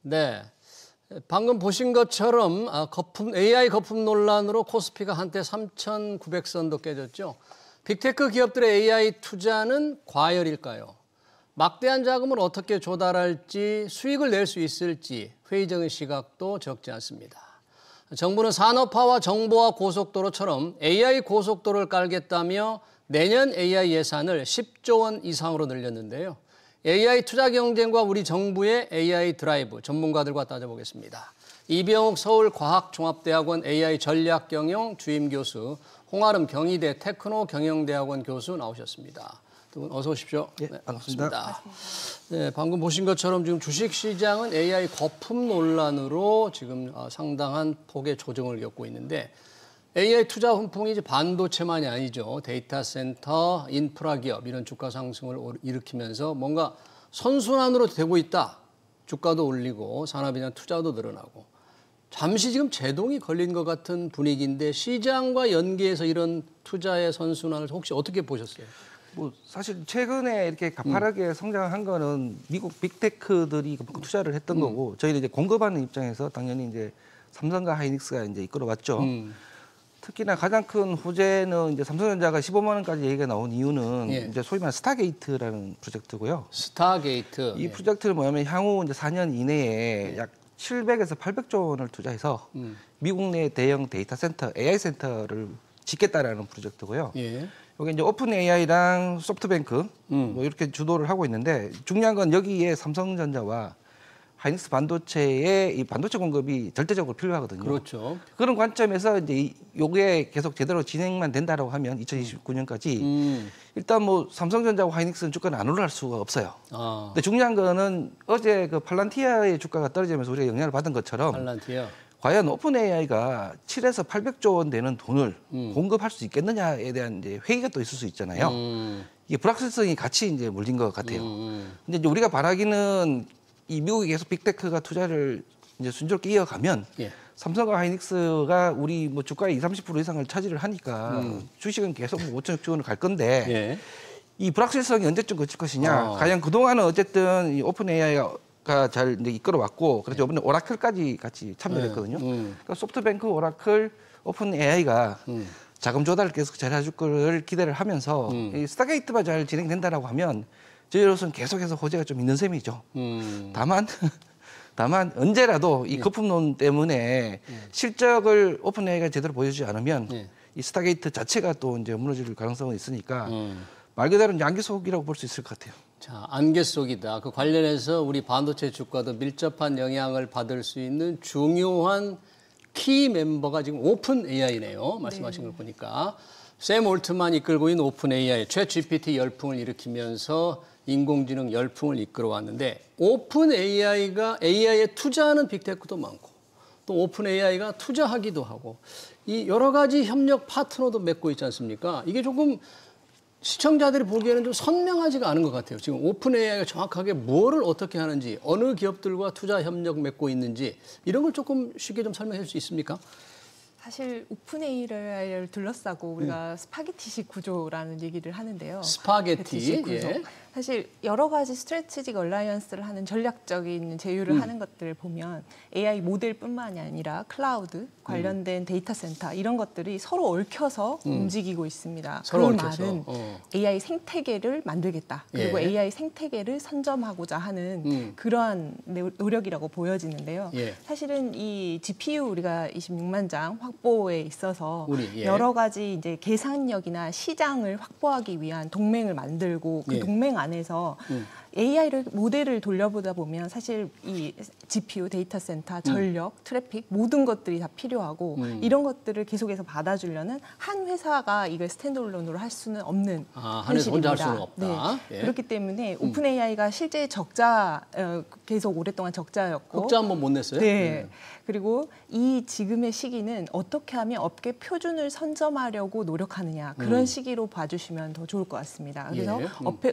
네, 방금 보신 것처럼 AI 거품 논란으로 코스피가 한때 3,900선도 깨졌죠. 빅테크 기업들의 AI 투자는 과열일까요? 막대한 자금을 어떻게 조달할지, 수익을 낼 수 있을지 회의적인 시각도 적지 않습니다. 정부는 산업화와 정보화 고속도로처럼 AI 고속도로를 깔겠다며 내년 AI 예산을 10조 원 이상으로 늘렸는데요. AI 투자 경쟁과 우리 정부의 AI 드라이브 전문가들과 따져보겠습니다. 이병욱 서울과학종합대학원 AI 전략경영 주임 교수, 홍아름 경희대 테크노경영대학원 교수 나오셨습니다. 두 분 어서 오십시오. 예, 네, 반갑습니다. 네, 방금 보신 것처럼 지금 주식시장은 AI 거품 논란으로 지금 상당한 폭의 조정을 겪고 있는데 AI 투자 훈풍이 이제 반도체만이 아니죠. 데이터 센터, 인프라 기업 이런 주가 상승을 일으키면서 뭔가 선순환으로 되고 있다. 주가도 올리고 산업에 대한 투자도 늘어나고 잠시 지금 제동이 걸린 것 같은 분위기인데 시장과 연계해서 이런 투자의 선순환을 혹시 어떻게 보셨어요? 뭐 사실 최근에 이렇게 가파르게 성장한 거는 미국 빅테크들이 투자를 했던 거고 저희는 이제 공급하는 입장에서 당연히 이제 삼성과 하이닉스가 이제 이끌어왔죠. 특히나 가장 큰 호재는 이제 삼성전자가 15만 원까지 얘기가 나온 이유는 예. 이제 소위 말하는 스타게이트라는 프로젝트고요. 스타게이트. 이 프로젝트는 뭐냐면 향후 이제 4년 이내에 약 700에서 800조 원을 투자해서 미국 내 대형 데이터 센터, AI 센터를 짓겠다라는 프로젝트고요. 예. 여기 이제 오픈 AI랑 소프트뱅크 뭐 이렇게 주도를 하고 있는데 중요한 건 여기에 삼성전자와 하이닉스 반도체의 이 반도체 공급이 절대적으로 필요하거든요. 그렇죠. 그런 관점에서 이제 요게 계속 제대로 진행만 된다라고 하면 2029년까지 일단 뭐 삼성전자와 하이닉스는 주가는 안 올라갈 수가 없어요. 근데 중요한 거는 어제 그 팔란티아의 주가가 떨어지면서 우리가 영향을 받은 것처럼 팔란티아. 과연 오픈 AI가 7에서 800조 원 되는 돈을 공급할 수 있겠느냐에 대한 이제 회의가 또 있을 수 있잖아요. 이게 불확실성이 같이 이제 몰린 것 같아요. 근데 이제 우리가 바라기는 이 미국에 계속 빅테크가 투자를 이제 순조롭게 이어가면 예. 삼성과 하이닉스가 우리 뭐 주가의 20, 30% 이상을 차지를 하니까 주식은 계속 뭐 5천억 원을 갈 건데 예. 이 불확실성이 언제쯤 그칠 것이냐. 과연 그동안은 어쨌든 이 오픈 AI가 잘 이제 이끌어왔고 그래서 이번에 오라클까지 같이 참여했거든요. 그러니까 소프트뱅크, 오라클, 오픈 AI가 자금 조달을 계속 잘 해줄 거를 기대를 하면서 이 스타게이트가 잘 진행된다라고 하면 저희로서는 계속해서 호재가 좀 있는 셈이죠. 다만 언제라도 이 거품론 때문에 실적을 오픈 AI가 제대로 보여주지 않으면 이 스타게이트 자체가 또 이제 무너질 가능성은 있으니까 말 그대로 이제 안개 속이라고 볼 수 있을 것 같아요. 자, 안개 속이다. 그 관련해서 우리 반도체 주가도 밀접한 영향을 받을 수 있는 중요한 키 멤버가 지금 오픈 AI네요. 말씀하신 걸 보니까. 샘 올트만 이끌고 있는 오픈 AI, 챗 GPT 열풍을 일으키면서 인공지능 열풍을 이끌어왔는데 오픈 AI가 AI에 투자하는 빅테크도 많고 또 오픈 AI가 투자하기도 하고 이 여러 가지 협력 파트너도 맺고 있지 않습니까? 이게 조금 시청자들이 보기에는 좀 선명하지가 않은 것 같아요. 지금 오픈 AI가 정확하게 뭐를 어떻게 하는지 어느 기업들과 투자 협력 맺고 있는지 이런 걸 조금 쉽게 좀 설명해 줄 수 있습니까? 사실 오픈 AI를 둘러싸고 우리가 스파게티식 구조라는 얘기를 하는데요. 스파게티. 구조. 사실 여러 가지 스트래티직 얼라이언스를 하는 전략적인 제휴를 하는 것들을 보면 AI 모델뿐만이 아니라 클라우드 관련된 데이터 센터 이런 것들이 서로 얽혀서 움직이고 있습니다. 그 말은 AI 생태계를 만들겠다. 그리고 AI 생태계를 선점하고자 하는 그러한 노력이라고 보여지는데요. 사실은 이 GPU 우리가 26만 장 확보에 있어서 여러 가지 이제 계산력이나 시장을 확보하기 위한 동맹을 만들고 그 동맹 안에서 AI를 모델을 돌려보다 보면 사실 이 GPU, 데이터 센터, 전력, 트래픽 모든 것들이 다 필요하고 이런 것들을 계속해서 받아주려는 한 회사가 이걸 스탠드얼론으로 할 수는 없는 한 회사 혼자 할 수는 없다. 네. 그렇기 때문에 오픈 AI가 실제 적자 계속 오랫동안 적자였고 흑자 한번 못 냈어요? 네. 그리고 이 지금의 시기는 어떻게 하면 업계 표준을 선점하려고 노력하느냐 그런 시기로 봐주시면 더 좋을 것 같습니다. 그래서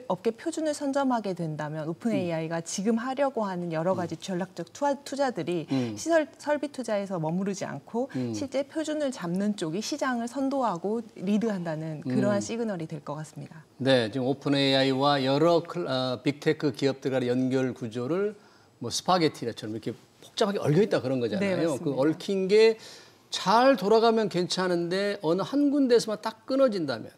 업계 표준을 선점하게 된다면 오픈 AI가 지금 하려고 하는 여러 가지 전략적 투자들이 시설 설비 투자에서 머무르지 않고 실제 표준을 잡는 쪽이 시장을 선도하고 리드한다는 그러한 시그널이 될 것 같습니다. 네, 지금 오픈 AI와 여러 빅테크 기업들 간의 연결 구조를 뭐 스파게티처럼 이렇게 복잡하게 얽혀 있다 그런 거잖아요. 네, 그 얽힌 게 잘 돌아가면 괜찮은데 어느 한 군데에서만 딱 끊어진다면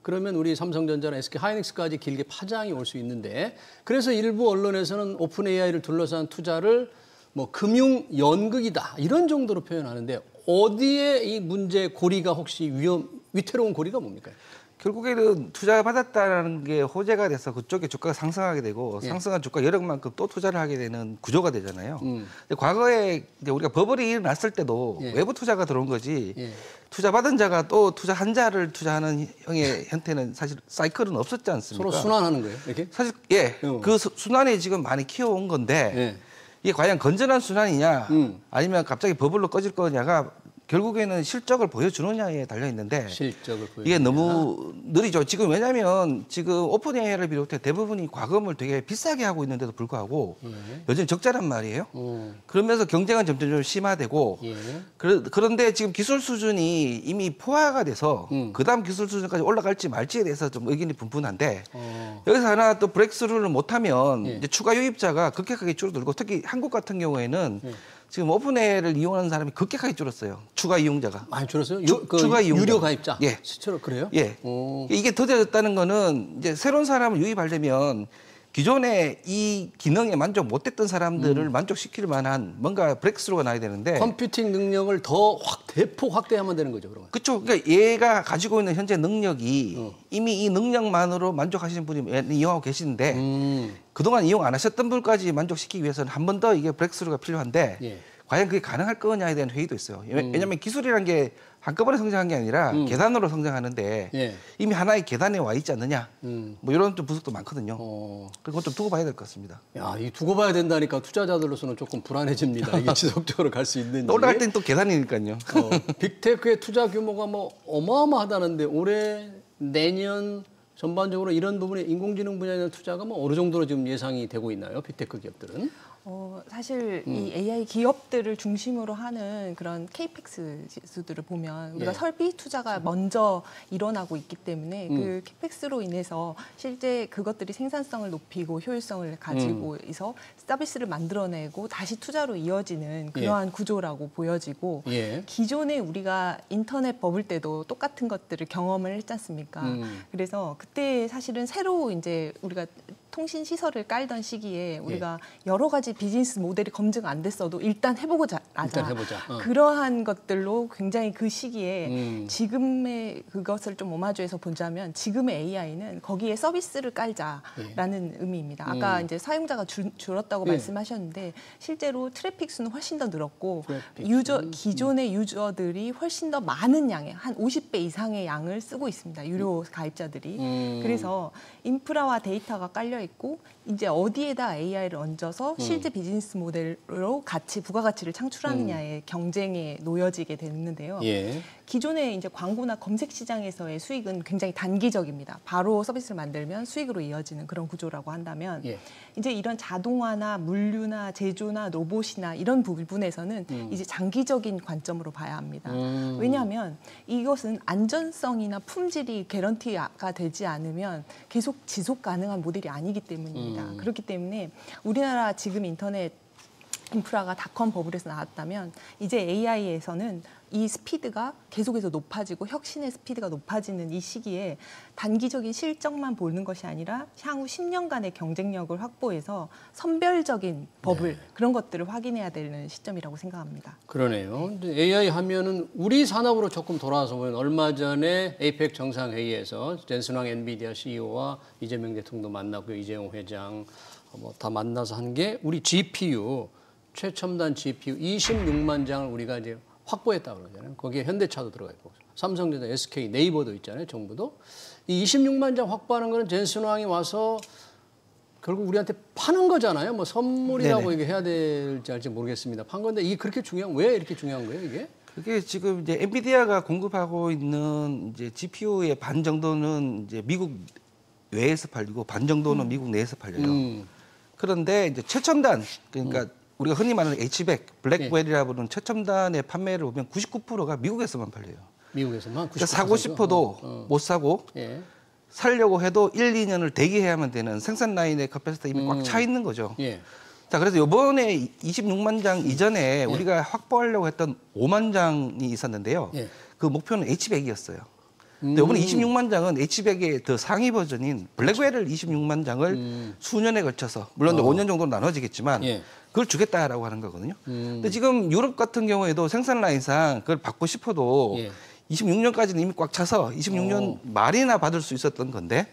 그러면 우리 삼성전자나 SK 하이닉스까지 길게 파장이 올 수 있는데 그래서 일부 언론에서는 오픈 AI를 둘러싼 투자를 뭐 금융 연극이다 이런 정도로 표현하는데 어디에 이 문제 고리가 혹시 위태로운 고리가 뭡니까? 결국에는 투자받았다는 게 호재가 돼서 그쪽에 주가가 상승하게 되고 상승한 주가 여력만큼 또 투자를 하게 되는 구조가 되잖아요. 근데 과거에 이제 우리가 버블이 일어났을 때도 외부 투자가 들어온 거지 투자받은 자가 또 투자한 자를 투자하는 형의 형태는 사실 사이클은 없었지 않습니까? 서로 순환하는 거예요, 이렇게? 사실 그 순환이 지금 많이 키워온 건데 이게 과연 건전한 순환이냐 아니면 갑자기 버블로 꺼질 거냐가 결국에는 실적을 보여주느냐에 달려 있는데 실적을 이게 너무 느리죠. 지금 왜냐하면 지금 오픈 AI를 비롯해 대부분이 과금을 되게 비싸게 하고 있는데도 불구하고 여전히 적자란 말이에요. 그러면서 경쟁은 점점 좀 심화되고 그런데 지금 기술 수준이 이미 포화가 돼서 그다음 기술 수준까지 올라갈지 말지에 대해서 좀 의견이 분분한데 여기서 하나 또 브레이크스루를 못하면 이제 추가 유입자가 급격하게 줄어들고 특히 한국 같은 경우에는 지금 오픈 AI를 이용하는 사람이 급격하게 줄었어요. 추가 이용자가. 많이 줄었어요? 추가 이용자. 유료 가입자? 예. 실제로 그래요? 예. 이게 더뎌졌다는 거는 이제 새로운 사람을 유입하려면 기존에 이 기능에 만족 못했던 사람들을 만족시킬 만한 뭔가 브레이크스루가 나야 되는데 컴퓨팅 능력을 더 대폭 확대하면 되는 거죠, 그러면. 그렇죠. 그러니까 얘가 가지고 있는 현재 능력이 이미 이 능력만으로 만족하시는 분이 이용하고 계시는데 그동안 이용 안 하셨던 분까지 만족시키기 위해서는 한 번 더 이게 브레이크스루가 필요한데 과연 그게 가능할 거냐에 대한 회의도 있어요. 왜냐하면 기술이라는 게 한꺼번에 성장한 게 아니라 계단으로 성장하는데 이미 하나의 계단에 와 있지 않느냐. 뭐 이런 좀 분석도 많거든요. 그건 좀 두고 봐야 될 것 같습니다. 야, 이 두고 봐야 된다니까 투자자들로서는 조금 불안해집니다. 이게 지속적으로 갈 수 있는지. 올라갈 땐 또 계단이니까요. 빅테크의 투자 규모가 뭐 어마어마하다는데 올해 내년 전반적으로 이런 부분에 인공지능 분야에 대한 투자가 뭐 어느 정도로 지금 예상이 되고 있나요? 빅테크 기업들은? 사실 이 AI 기업들을 중심으로 하는 그런 케이펙스 지수들을 보면 우리가 설비 투자가 먼저 일어나고 있기 때문에 그 케이펙스로 인해서 실제 그것들이 생산성을 높이고 효율성을 가지고 있어 서비스를 만들어내고 다시 투자로 이어지는 그러한 구조라고 보여지고 기존에 우리가 인터넷 버블 때도 똑같은 것들을 경험을 했지 않습니까? 그래서 그때 사실은 새로 이제 우리가 통신 시설을 깔던 시기에 우리가 여러 가지 비즈니스 모델이 검증 안 됐어도 일단 해보자. 그러한 것들로 굉장히 그 시기에 지금의 그것을 좀 오마주해서 보자면 지금의 AI는 거기에 서비스를 깔자라는 의미입니다. 아까 이제 사용자가 줄었다고 말씀하셨는데 실제로 트래픽 수는 훨씬 더 늘었고 기존의 유저들이 훨씬 더 많은 양의 한 50배 이상의 양을 쓰고 있습니다. 유료 가입자들이. 그래서 인프라와 데이터가 깔려 있고 이제 어디에다 AI를 얹어서 실제 비즈니스 모델로 부가가치를 창출하느냐의 경쟁에 놓여지게 됐는데요. 기존의 이제 광고나 검색 시장에서의 수익은 굉장히 단기적입니다. 바로 서비스를 만들면 수익으로 이어지는 그런 구조라고 한다면 이제 이런 자동화나 물류나 제조나 로봇이나 이런 부분에서는 이제 장기적인 관점으로 봐야 합니다. 왜냐하면 이것은 안전성이나 품질이 개런티가 되지 않으면 계속 지속 가능한 모델이 아니기 때문입니다. 그렇기 때문에 우리나라 지금 인터넷 인프라가 닷컴 버블에서 나왔다면 이제 AI에서는 이 스피드가 계속해서 높아지고 혁신의 스피드가 높아지는 이 시기에 단기적인 실적만 보는 것이 아니라 향후 10년간의 경쟁력을 확보해서 선별적인 버블 그런 것들을 확인해야 되는 시점이라고 생각합니다. 그러네요. AI 하면은 우리 산업으로 조금 돌아와서 보면 얼마 전에 에이펙 정상회의에서 젠슨왕 엔비디아 CEO와 이재명 대통령도 만나고 이재용 회장 뭐 다 만나서 한 게 우리 GPU 최첨단 GPU 26만 장을 우리가 이제 확보했다고 그러잖아요. 거기에 현대차도 들어가 있고 삼성전자, SK, 네이버도 있잖아요. 정부도. 이 26만 장 확보하는 거는 젠슨 왕이 와서 결국 우리한테 파는 거잖아요. 뭐 선물이라고 이게 해야 될지 알지 모르겠습니다. 판 건데 이게 그렇게 왜 이렇게 중요한 거예요, 이게? 그게 지금 이제 엔비디아가 공급하고 있는 이제 GPU의 반 정도는 이제 미국 외에서 팔리고 반 정도는 미국 내에서 팔려요. 그런데 이제 최첨단 그러니까 우리가 흔히 말하는 H100, 블랙웰이라고 부르는 최첨단의 판매를 보면 99%가 미국에서만 팔려요. 미국에서만? 그러니까 사고 싶어도 못 사고 살려고 해도 1, 2년을 대기해야만 되는 생산 라인의 커패시티가 이미 꽉 차 있는 거죠. 자, 그래서 이번에 26만 장 이전에 우리가 확보하려고 했던 5만 장이 있었는데요. 그 목표는 H100이었어요. 근데 이번에 26만 장은 H100의 더 상위 버전인 블랙웰을 26만 장을 수년에 걸쳐서, 물론 5년 정도로 나눠지겠지만 그걸 주겠다라고 하는 거거든요. 근데 지금 유럽 같은 경우에도 생산 라인상 그걸 받고 싶어도 26년까지는 이미 꽉 차서 26년 말이나 받을 수 있었던 건데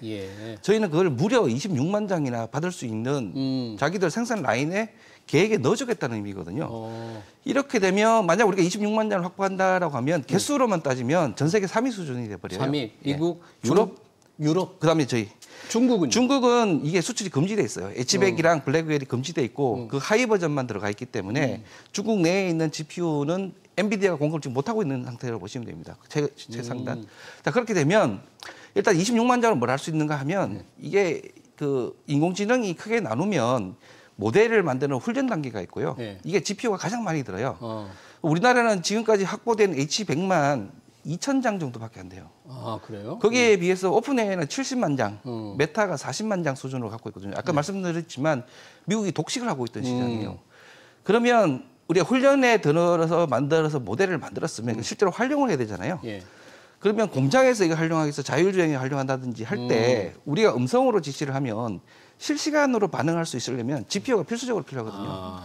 저희는 그걸 무려 26만 장이나 받을 수 있는 자기들 생산 라인에 계획에 넣어주겠다는 의미거든요. 이렇게 되면 만약 우리가 26만 장을 확보한다라고 하면 개수로만 따지면 전 세계 3위 수준이 돼버려요. 3위, 미국, 유럽, 그다음에 저희. 중국은요? 중국은 이게 수출이 금지돼 있어요. H100이랑 블랙웰이 금지돼 있고 그 하위 버전만 들어가 있기 때문에 중국 내에 있는 GPU는 엔비디아가 공급을 지금 못하고 있는 상태라고 보시면 됩니다. 최상단. 자, 그렇게 되면 일단 26만 장을 뭘 할 수 있는가 하면 이게 그 인공지능이 크게 나누면 모델을 만드는 훈련 단계가 있고요. 이게 GPU가 가장 많이 들어요. 우리나라는 지금까지 확보된 H100만 2,000장 정도밖에 안 돼요. 아, 그래요? 거기에 비해서 오픈AI는 70만 장, 메타가 40만 장 수준으로 갖고 있거든요. 아까 말씀드렸지만 미국이 독식을 하고 있던 시장이에요. 그러면 우리가 훈련에 들어서 만들어서 모델을 만들었으면 실제로 활용을 해야 되잖아요. 그러면 공장에서 이거 활용하기 위해서 자율주행에 활용한다든지 할 때 우리가 음성으로 지시를 하면 실시간으로 반응할 수 있으려면 GPU가 필수적으로 필요하거든요.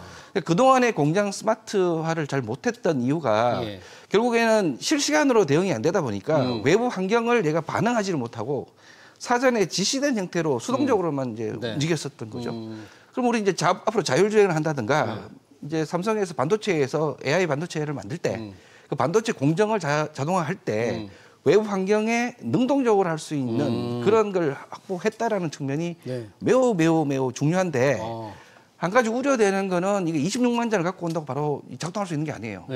그동안에 공장 스마트화를 잘 못했던 이유가 결국에는 실시간으로 대응이 안 되다 보니까 외부 환경을 얘가 반응하지를 못하고 사전에 지시된 형태로 수동적으로만 이제 움직였었던 거죠. 그럼 우리 이제 앞으로 자율주행을 한다든가 이제 삼성에서 반도체에서 AI 반도체를 만들 때 그 반도체 공정을 자동화할 때 외부 환경에 능동적으로 할 수 있는 그런 걸 확보했다라는 측면이 매우 중요한데 한 가지 우려되는 거는 이게 26만 장을 갖고 온다고 바로 작동할 수 있는 게 아니에요.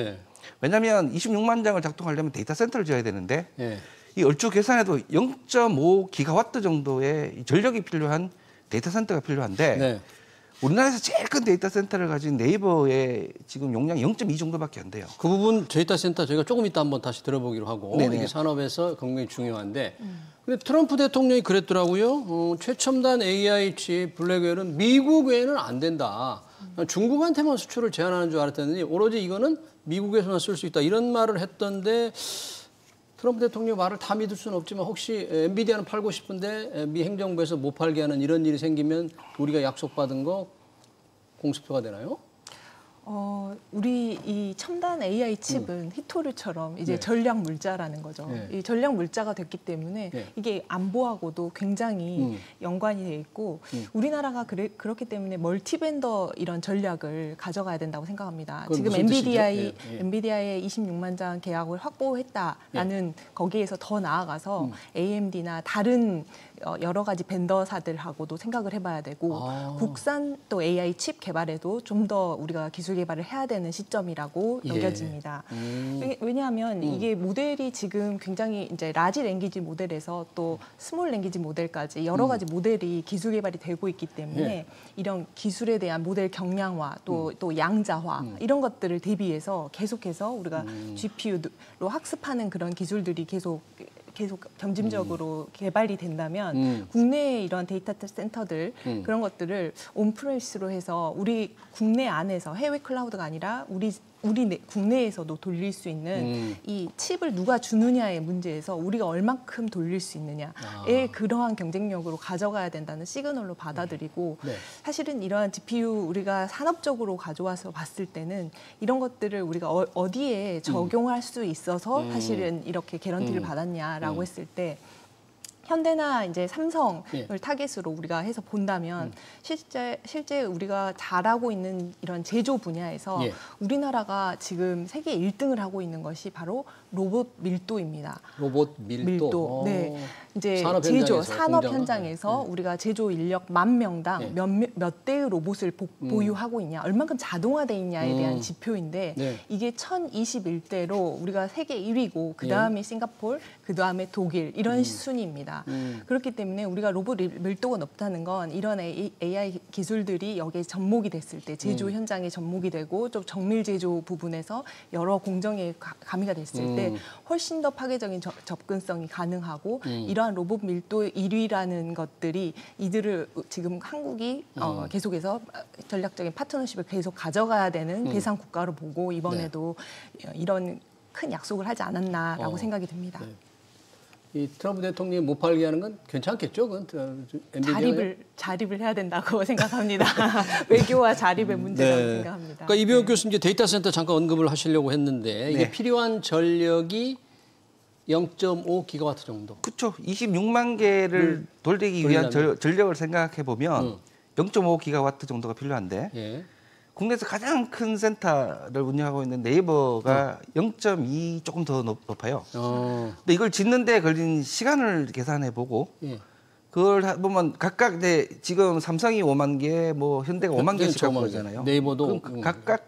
왜냐하면 26만 장을 작동하려면 데이터 센터를 지어야 되는데 이 얼추 계산해도 0.5 기가와트 정도의 전력이 필요한 데이터 센터가 필요한데 우리나라에서 제일 큰 데이터 센터를 가진 네이버의 지금 용량이 0.2 정도밖에 안 돼요. 그 부분 데이터 센터 저희가 조금 이따 한번 다시 들어보기로 하고 이게 산업에서 굉장히 중요한데 근데 트럼프 대통령이 그랬더라고요. 최첨단 AI 칩 블랙웰은 미국 외에는 안 된다. 중국한테만 수출을 제한하는 줄 알았더니 오로지 이거는 미국에서만 쓸 수 있다. 이런 말을 했던데 트럼프 대통령 말을 다 믿을 수는 없지만 혹시 엔비디아는 팔고 싶은데 미 행정부에서 못 팔게 하는 이런 일이 생기면 우리가 약속받은 거 공수표가 되나요? 우리 이 첨단 AI 칩은 히토류처럼 이제 전략 물자라는 거죠. 이 전략 물자가 됐기 때문에 이게 안보하고도 굉장히 연관이 돼 있고 우리나라가 그렇기 때문에 멀티벤더 이런 전략을 가져가야 된다고 생각합니다. 지금 엔비디아의 26만 장 계약을 확보했다라는 거기에서 더 나아가서 AMD나 다른 여러 가지 벤더사들하고도 생각을 해봐야 되고 국산 또 AI 칩 개발에도 좀 더 우리가 기술 개발을 해야 되는 시점이라고 여겨집니다. 왜냐하면 이게 모델이 지금 굉장히 이제 라지 랭귀지 모델에서 또 스몰 랭귀지 모델까지 여러 가지 모델이 기술 개발이 되고 있기 때문에 이런 기술에 대한 모델 경량화 또 양자화 이런 것들을 대비해서 계속해서 우리가 GPU로 학습하는 그런 기술들이 계속 점진적으로 개발이 된다면 국내의 이런 데이터 센터들 그런 것들을 온프레미스로 해서 우리 국내 안에서 해외 클라우드가 아니라 우리 국내에서도 돌릴 수 있는 이 칩을 누가 주느냐의 문제에서 우리가 얼만큼 돌릴 수 있느냐의 그러한 경쟁력으로 가져가야 된다는 시그널로 받아들이고 사실은 이러한 GPU 우리가 산업적으로 가져와서 봤을 때는 이런 것들을 우리가 어디에 적용할 수 있어서 사실은 이렇게 개런티를 받았냐라고 했을 때 현대나 이제 삼성을 타겟으로 우리가 해서 본다면 실제 우리가 잘하고 있는 이런 제조 분야에서 우리나라가 지금 세계 1등을 하고 있는 것이 바로 로봇 밀도입니다. 로봇 밀도. 네. 이제 산업 현장에서 우리가 제조 인력 10,000명당 몇 대의 로봇을 보유하고 있냐, 얼만큼 자동화돼 있냐에 대한 지표인데 이게 1,021대로 우리가 세계 1위고 그 다음에 싱가포르, 그 다음에 독일 이런 순위입니다. 그렇기 때문에 우리가 로봇 밀도가 높다는 건 이런 AI 기술들이 여기에 접목이 됐을 때 제조 현장에 접목이 되고 좀 정밀 제조 부분에서 여러 공정에 가미가 됐을 때 훨씬 더 파괴적인 접근성이 가능하고 이러한 로봇 밀도 1위라는 것들이 이들을 지금 한국이 계속해서 전략적인 파트너십을 계속 가져가야 되는 대상 국가로 보고 이번에도 이런 큰 약속을 하지 않았나라고 생각이 듭니다. 네. 이 트럼프 대통령이 못 팔게 하는 건 괜찮겠죠? 그건 자립을 해야 된다고 생각합니다. 외교와 자립의 문제라고 생각합니다. 그러니까 이병욱 교수님 이제 데이터 센터 잠깐 언급을 하시려고 했는데 이게 필요한 전력이 0.5 기가와트 정도. 그렇죠. 26만 개를 돌리기 위한 전력을 생각해 보면 0.5 기가와트 정도가 필요한데 국내에서 가장 큰 센터를 운영하고 있는 네이버가 0.2 조금 더 높아요. 근데 이걸 짓는 데 걸린 시간을 계산해 보고 그걸 보면 각각 지금 삼성이 5만 개, 뭐 현대가 5만 개씩 갖고 그러잖아요. 네이버도 각각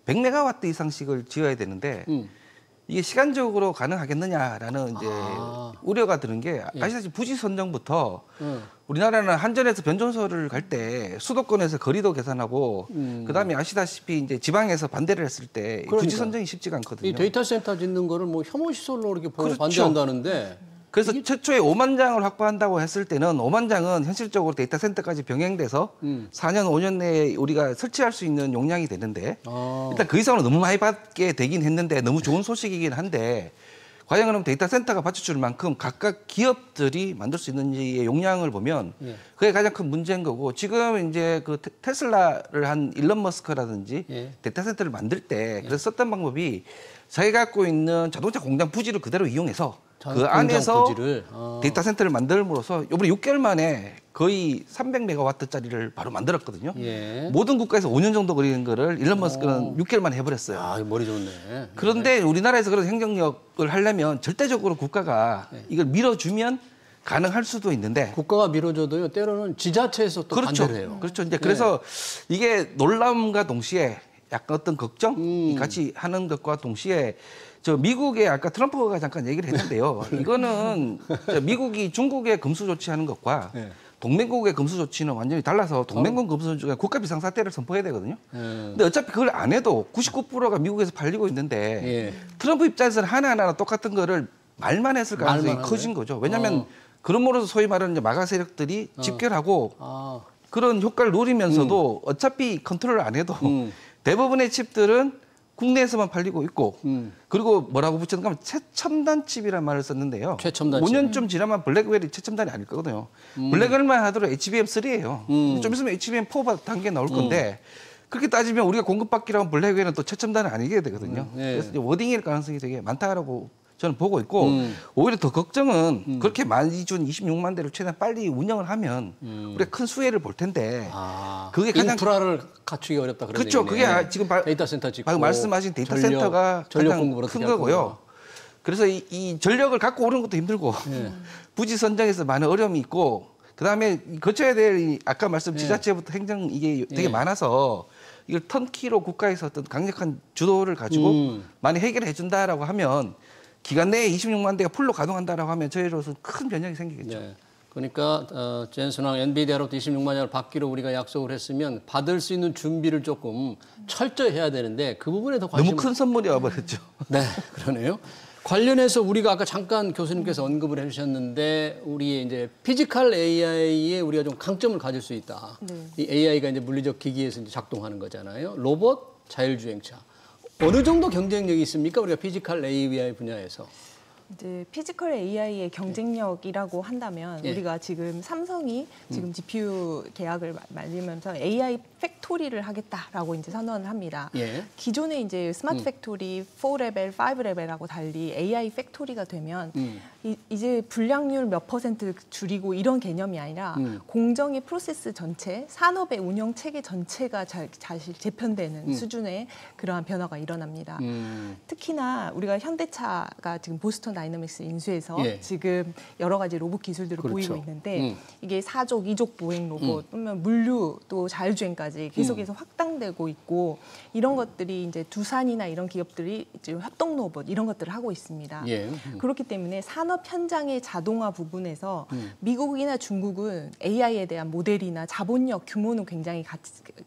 100메가와트 이상씩을 지어야 되는데 이게 시간적으로 가능하겠느냐라는 이제 우려가 드는 게 아시다시피 부지 선정부터 우리나라는 한전에서 변전소를 갈 때 수도권에서 거리도 계산하고 그다음에 아시다시피 이제 지방에서 반대를 했을 때 부지 선정이 쉽지가 않거든요. 이 데이터 센터 짓는 거를 뭐 혐오 시설로 이렇게 보고 반대한다는데 그래서 최초에 5만 장을 확보한다고 했을 때는 5만 장은 현실적으로 데이터 센터까지 병행돼서 4년, 5년 내에 우리가 설치할 수 있는 용량이 되는데 일단 그 이상으로 너무 많이 받게 되긴 했는데 너무 좋은 소식이긴 한데 과연 그럼 데이터 센터가 받쳐줄 만큼 각각 기업들이 만들 수 있는지의 용량을 보면 그게 가장 큰 문제인 거고 지금 이제 그 테슬라를 한 일론 머스크라든지 데이터 센터를 만들 때 그래서 썼던 방법이 자기가 갖고 있는 자동차 공장 부지를 그대로 이용해서 그 안에서 데이터 센터를 만들므로써 이번에 6개월 만에 거의 300메가와트짜리를 바로 만들었거든요. 모든 국가에서 5년 정도 걸리는 거를 일론 머스크는 6개월 만에 해버렸어요. 아, 머리 좋네. 그런데 우리나라에서 그런 행정력을 하려면 절대적으로 국가가 이걸 밀어주면 가능할 수도 있는데 국가가 밀어줘도요 때로는 지자체에서 또 반대를 해요. 그렇죠. 이제 그래서 이게 놀라움과 동시에 약간 어떤 걱정 같이 하는 것과 동시에 저 미국의 아까 트럼프가 잠깐 얘기를 했는데요. 이거는 미국이 중국에 금수 조치하는 것과 동맹국의 금수 조치는 완전히 달라서 동맹국 금수 조치가 국가 비상사태를 선포해야 되거든요. 근데 어차피 그걸 안 해도 99%가 미국에서 팔리고 있는데 트럼프 입장에서는 하나하나 똑같은 거를 말만 했을 가능성이 커진 거죠. 왜냐하면 그럼으로써 소위 말하는 이제 마가 세력들이 집결하고 그런 효과를 누리면서도 어차피 컨트롤을 안 해도 대부분의 칩들은 국내에서만 팔리고 있고 그리고 뭐라고 붙였는가 하면 최첨단 칩이라는 말을 썼는데요. 최첨단 5년쯤 지나면 블랙웰이 최첨단이 아닐 거거든요. 블랙웰만 하더라도 HBM3예요. 좀 있으면 HBM4 단계 나올 건데 그렇게 따지면 우리가 공급받기로 한 블랙웰은 또 최첨단은 아니게 되거든요. 그래서 이제 워딩일 가능성이 되게 많다라고 저는 보고 있고 오히려 더 걱정은 그렇게 많이 준 26만 대를 최대한 빨리 운영을 하면 우리가 큰 수혜를 볼 텐데 그게 가장 인프라를 갖추기 어렵다 그런 그렇죠. 얘기네. 그게 지금 데이터 센터 짓고 방금 말씀하신 데이터 센터가 가장 큰 거고요. 그래서 이 전력을 갖고 오는 것도 힘들고 부지 선정에서 많은 어려움이 있고 그다음에 거쳐야 될 아까 말씀 지자체부터 행정 이게 되게 많아서 이걸 턴키로 국가에서 어떤 강력한 주도를 가지고 많이 해결해 준다라고 하면 기간 내에 26만 대가 풀로 가동한다라고 하면 저희로서는 큰 변형이 생기겠죠. 네. 그러니까 젠슨왕 엔비디아로부터 26만 원을 받기로 우리가 약속을 했으면 받을 수 있는 준비를 조금 철저히 해야 되는데 그 부분에 더 관심 너무 큰 선물이 와버렸죠. 네, 그러네요. 관련해서 우리가 아까 잠깐 교수님께서 언급을 해주셨는데 우리의 이제 피지컬 AI에 우리가 좀 강점을 가질 수 있다. 이 AI가 이제 물리적 기기에서 이제 작동하는 거잖아요. 로봇, 자율주행차. 어느 정도 경쟁력이 있습니까? 우리가 피지컬 AI 분야에서. 이제 피지컬 AI의 경쟁력이라고 한다면 우리가 지금 삼성이 지금 GPU 계약을 맺으면서 AI 팩토리를 하겠다라고 이제 선언을 합니다. 기존에 이제 스마트 팩토리 4레벨, 5레벨하고 달리 AI 팩토리가 되면 이제 불량률 몇 퍼센트 줄이고 이런 개념이 아니라 공정의 프로세스 전체, 산업의 운영 체계 전체가 사실 재편되는 수준의 그러한 변화가 일어납니다. 특히나 우리가 현대차가 지금 보스턴 다이내믹스 인수해서 예. 지금 여러 가지 로봇 기술들을 그렇죠. 보이고 있는데 이게 4족, 2족 보행 로봇, 또는 물류, 또 자율주행까지 계속해서 확장되고 있고 이런 것들이 이제 두산이나 이런 기업들이 이제 협동 로봇 이런 것들을 하고 있습니다. 예. 그렇기 때문에 산업 현장의 자동화 부분에서 미국이나 중국은 AI에 대한 모델이나 자본력 규모는 굉장히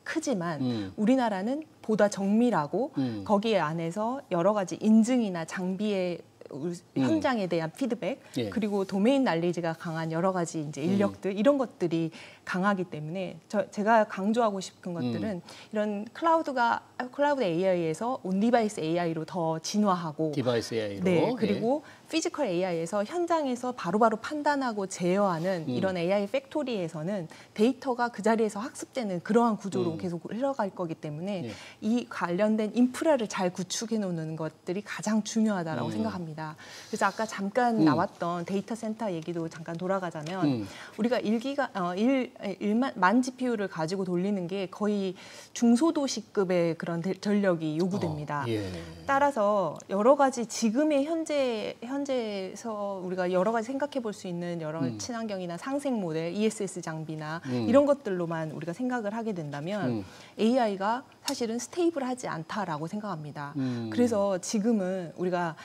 크지만 우리나라는 보다 정밀하고 거기에 안에서 여러 가지 인증이나 장비의 현장에 대한 피드백 예. 그리고 도메인 날리지가 강한 여러 가지 이제 인력들 이런 것들이 강하기 때문에 제가 강조하고 싶은 것들은 이런 클라우드 AI에서 온디바이스 AI로 더 진화하고 디바이스 AI로. 네, 그리고 피지컬 AI에서 현장에서 바로바로 판단하고 제어하는 이런 AI 팩토리에서는 데이터가 그 자리에서 학습되는 그러한 구조로 계속 흘러갈 거기 때문에 예. 이 관련된 인프라를 잘 구축해 놓는 것들이 가장 중요하다라고 생각합니다. 그래서 아까 잠깐 나왔던 데이터 센터 얘기도 잠깐 돌아가자면 우리가 1만 GPU를 가지고 돌리는 게 거의 중소도시급의 그런 전력이 요구됩니다. 예. 따라서 여러 가지 지금의 현재에서 우리가 여러 가지 생각해 볼 수 있는 여러 친환경이나 상생 모델, ESS 장비나 이런 것들로만 우리가 생각을 하게 된다면 AI가 사실은 스테이블하지 않다라고 생각합니다. 그래서 지금은 우리가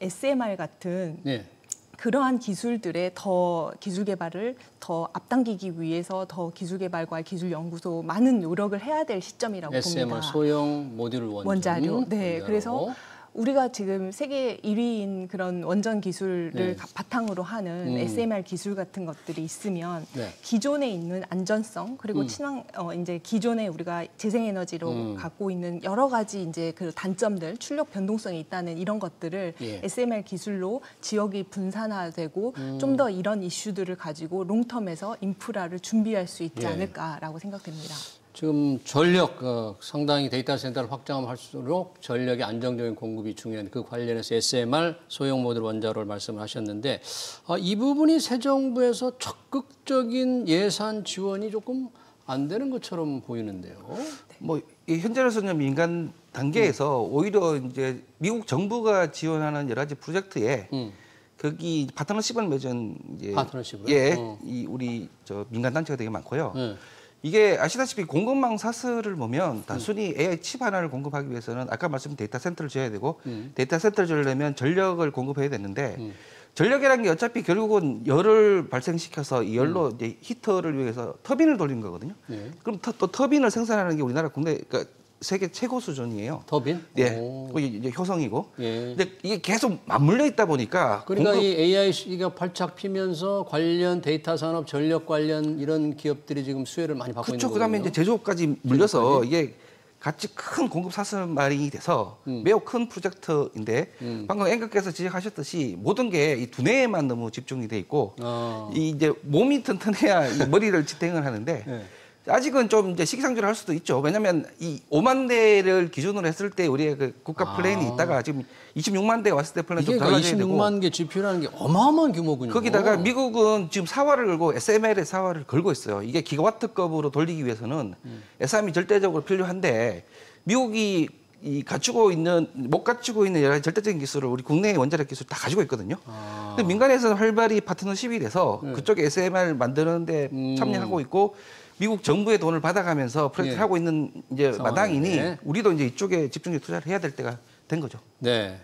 SMR 같은 예. 그러한 기술들의 더 기술 개발을 더 앞당기기 위해서 더 기술 개발과 기술 연구소 많은 노력을 해야 될 시점이라고 SMR 봅니다. 소형 모듈 원자료. 네, 원자로. 그래서 우리가 지금 세계 1위인 그런 원전 기술을 네. 바탕으로 하는 SMR 기술 같은 것들이 있으면 네. 기존에 있는 안전성 그리고 이제 기존에 우리가 재생에너지로 갖고 있는 여러 가지 이제 그 단점들, 출력 변동성이 있다는 이런 것들을 예. SMR 기술로 지역이 분산화되고 좀 더 이런 이슈들을 가지고 롱텀에서 인프라를 준비할 수 있지 예. 않을까라고 생각됩니다. 지금 전력 상당히 데이터 센터를 확장하면 할수록 전력의 안정적인 공급이 중요한 그 관련해서 SMR 소형 모듈 원자로를 말씀을 하셨는데 이 부분이 새 정부에서 적극적인 예산 지원이 조금 안 되는 것처럼 보이는데요. 뭐 현재로서는 민간 단계에서 오히려 이제 미국 정부가 지원하는 여러 가지 프로젝트에 거기 파트너십을 맺은 이제 파트너십을? 이 우리 민간 단체가 되게 많고요. 네. 이게 아시다시피 공급망 사슬을 보면 단순히 AI 칩 하나를 공급하기 위해서는 아까 말씀드린 데이터 센터를 지어야 되고 데이터 센터를 지으려면 전력을 공급해야 되는데 전력이라는 게 어차피 결국은 열을 발생시켜서 이 열로 이제 히터를 위해서 터빈을 돌리는 거거든요. 네. 그럼 또 터빈을 생산하는 게 우리나라 국내 그러니까 세계 최고 수준이에요. 터빈? 네, 오. 그게 이제 효성이고. 예. 근데 이게 계속 맞물려 있다 보니까 그러니까 이 AI 시기가 활짝 피면서 관련 데이터 산업, 전력 관련 이런 기업들이 지금 수혜를 많이 받고 그렇죠. 있는 거거든요. 그다음에 이제 제조업까지 물려서 이게 같이 큰 공급 사슬말이 돼서 매우 큰 프로젝트인데 방금 앵커께서 지적하셨듯이 모든 게 이 두뇌에만 너무 집중이 돼 있고 이 이제 몸이 튼튼해야 이 머리를 지탱을 하는데 네. 아직은 좀 이제 시기상조를 할 수도 있죠. 왜냐하면 이 5만 대를 기준으로 했을 때 우리의 그 국가 플랜이 있다가 지금 26만 대 왔을 때 플랜 좀 이게 달라져야 되고. 26만 개 GPU라는 게 어마어마한 규모군요. 거기다가 미국은 지금 사활을 걸고 SMR의 사활을 걸고 있어요. 이게 기가와트급으로 돌리기 위해서는 SRAM이 절대적으로 필요한데 미국이 못 갖추고 있는 여러 가지 절대적인 기술을 우리 국내의 원자력 기술 다 가지고 있거든요. 근데 민간에서는 활발히 파트너십이 돼서 그쪽에 SMR 만드는데 참여하고 있고 미국 정부의 돈을 받아가면서 프로젝트를 하고 있는 이제 마당이니 네. 우리도 이제 이쪽에 집중적으로 투자를 해야 될 때가 된 거죠. 네.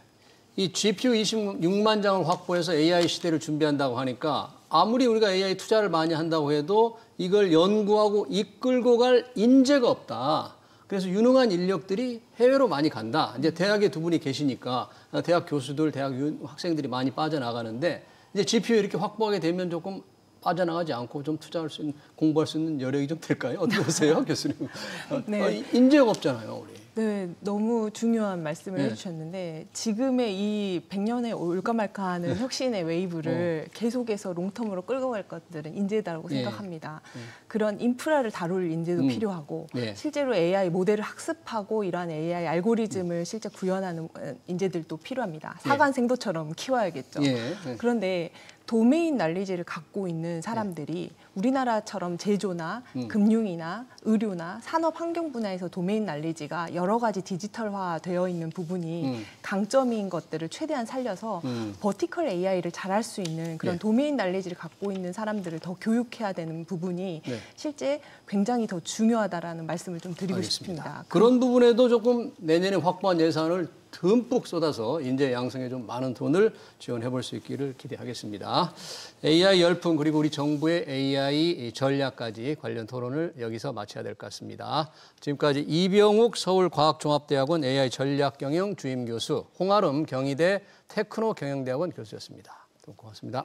이 GPU 26만 장을 확보해서 AI 시대를 준비한다고 하니까 아무리 우리가 AI 투자를 많이 한다고 해도 이걸 연구하고 이끌고 갈 인재가 없다. 그래서 유능한 인력들이 해외로 많이 간다. 이제 대학에 두 분이 계시니까 대학 교수들, 대학 학생들이 많이 빠져나가는데 이제 GPU 이렇게 확보하게 되면 조금 빠져나가지 않고 좀 투자할 수 있는, 공부할 수 있는 여력이 좀 될까요? 어떻게 보세요, 교수님? 네. 인재가 없잖아요, 우리. 네, 너무 중요한 말씀을 네. 해주셨는데 지금의 이 100년의 올까 말까하는 혁신의 웨이브를 계속해서 롱텀으로 끌고 갈 것들은 인재다라고 생각합니다. 그런 인프라를 다룰 인재도 필요하고 실제로 AI 모델을 학습하고 이러한 AI 알고리즘을 실제 구현하는 인재들도 필요합니다. 사관생도처럼 키워야겠죠. 그런데 도메인 날리지를 갖고 있는 사람들이 우리나라처럼 제조나 금융이나 의료나 산업 환경 분야에서 도메인 날리지가 여러 가지 디지털화 되어 있는 부분이 강점인 것들을 최대한 살려서 버티컬 AI를 잘할 수 있는 그런 도메인 날리지를 갖고 있는 사람들을 더 교육해야 되는 부분이 실제 굉장히 더 중요하다라는 말씀을 좀 드리고 알겠습니다. 싶습니다. 그런 부분에도 조금 내년에 확보한 예산을 듬뿍 쏟아서 인재 양성에 좀 많은 돈을 지원해 볼 수 있기를 기대하겠습니다. AI 열풍 그리고 우리 정부의 AI 전략까지 관련 토론을 여기서 마쳐야 될 것 같습니다. 지금까지 이병욱 서울과학종합대학원 AI 전략경영 주임 교수, 홍아름 경희대 테크노 경영대학원 교수였습니다. 고맙습니다.